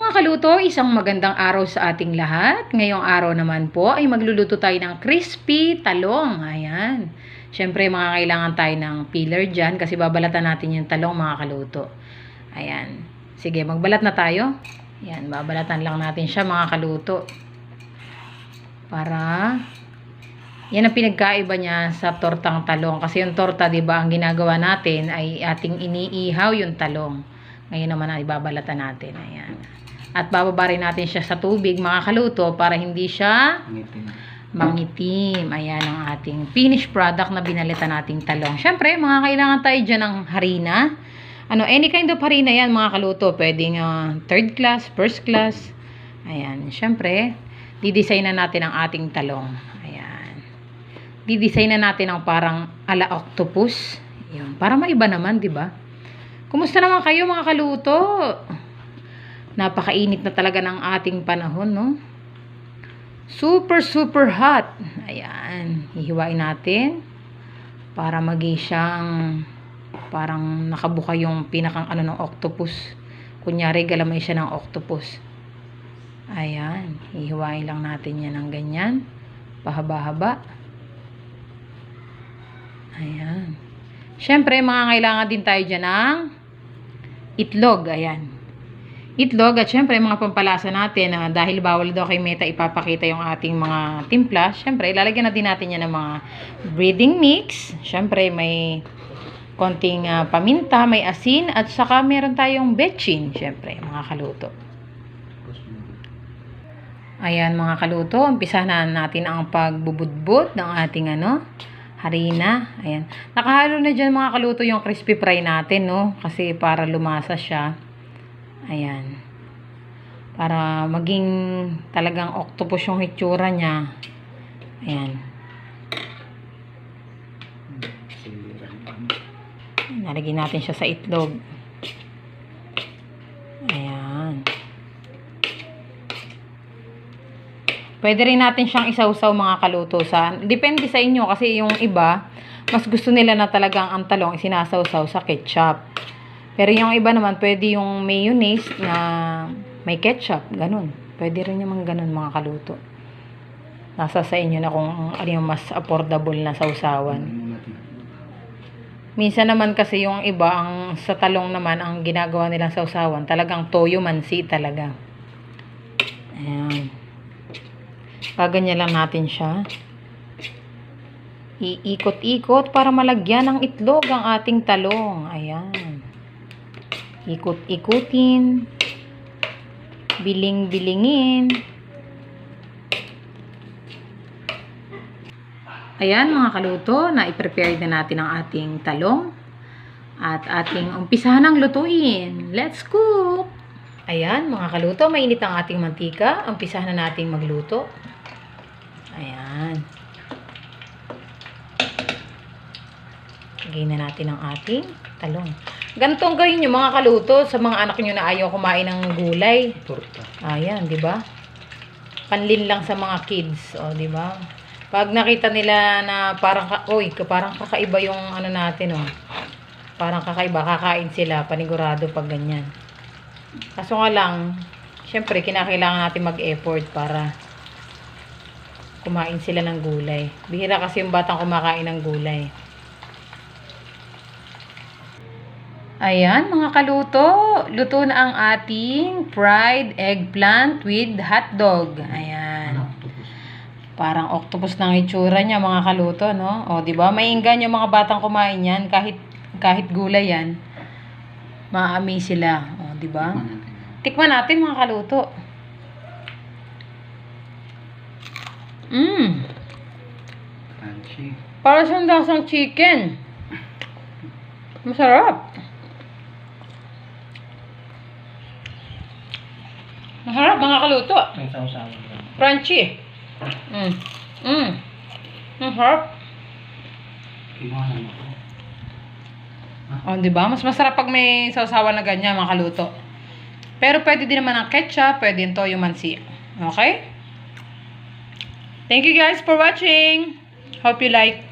Mga kaluto, isang magandang araw sa ating lahat. Ngayong araw naman po ay magluluto tayo ng crispy talong. Ayan. Siyempre, mga kailangan tayo ng peeler dyan kasi babalatan natin yung talong, mga kaluto. Ayan. Sige, magbalat na tayo. Ayan, babalatan lang natin siya, mga kaluto. Para, yan ang pinagkaiba niya sa tortang talong. Kasi yung torta, diba, ang ginagawa natin ay ating iniihaw yung talong. Ngayon naman ay babalatan natin. Ayan. At bababa rin natin siya sa tubig, mga kaluto, para hindi siya mangitim. Ayan ang ating finished product na binalitan nating talong. Siyempre, mga kailangan tayo dyan ng harina. Any kind of harina yan, mga kaluto. Pwedeng third class, first class. Ayan. Siyempre, didesign na natin ang ating talong. Ayan. Didesign na natin ang parang ala octopus. Ayan. Para maiba naman, di ba? Kumusta naman kayo, mga kaluto? Napakainit na talaga ng ating panahon, no? Super, super hot. Ayan. Hihiwain natin para maging siyang parang nakabuka yung pinakang ng octopus. Kunyari, galamay siya ng octopus. Ayan. Hihiwain lang natin yan ng ganyan. Pahaba-haba. Ayan. Siyempre, mga kailangan din tayo dyan ng itlog. Ayan. Itlog at syempre mga pampalasa natin dahil bawal daw kay Meta ipapakita yung ating mga timpla. Syempre ilalagyan na din natin yan ng mga breading mix. Syempre may konting paminta, may asin at saka meron tayong betchin. Syempre mga kaluto. Ayan mga kaluto, umpisa na natin ang pagbubudbud ng ating harina. Ayan. Nakahalo na dyan mga kaluto yung crispy fry natin, no? Kasi para lumasa siya. Ayan. Para maging talagang octopus yung hitsura niya. Ayan. Nalagyan natin siya sa itlog. Ayan. Pwede rin natin siyang isawsaw, mga kaluto. Depende sa inyo kasi yung iba, mas gusto nila na talagang ang talong isinasawsaw sa ketchup. Pero yung iba naman, pwede yung mayonnaise na may ketchup. Ganun. Pwede rin yung ganun, mga kaluto. Nasa sa inyo na kung ano yung mas affordable na sausawan. Minsan naman kasi yung iba, sa talong naman, ang ginagawa nilang sausawan, talagang toyo mansi talaga. Ayan. Kaganyan lang natin siya. Iikot-ikot para malagyan ng itlog ang ating talong. Ayan. Ikot-ikutin, biling-bilingin. Ayan mga kaluto, na-prepare na natin ang ating talong at ating umpisahan ng lutuin. Let's cook! Ayan mga kaluto, mainit ang ating mantika. Umpisahan na natin magluto. Ayan. Lagyan na natin ang ating talong. Ganitong gawin nyo mga kaluto sa mga anak nyo na ayaw kumain ng gulay. Torta. Ayan, di ba? Panlin lang sa mga kids, o di ba? Pag nakita nila na parang parang kakaiba yung natin, Parang kakaiba, kakain sila panigurado pag ganyan. Kaso nga lang, syempre kinakailangan natin mag-effort para kumain sila ng gulay. Bihira kasi yung batang kumakain ng gulay. Ayan mga kaluto, luto na ang ating fried eggplant with hotdog. Ayan. Parang octopus ng itsura niya mga kaluto, no? O, di ba? Maingan yung mga batang kumain yan, kahit gulay yan. Maaami sila, o, di ba? Tikman natin mga kaluto. Crunchy. Para siyang lasang chicken. Masarap. Masarap mga kaluto. May sausawan. Crunchy. Masarap. Kinuha naman ako. O, diba? Mas masarap pag may sausawan na ganyan, mga kaluto. Pero pwede din naman ang ketchup, pwede yung toyo mansi. Okay? Thank you guys for watching. Hope you like.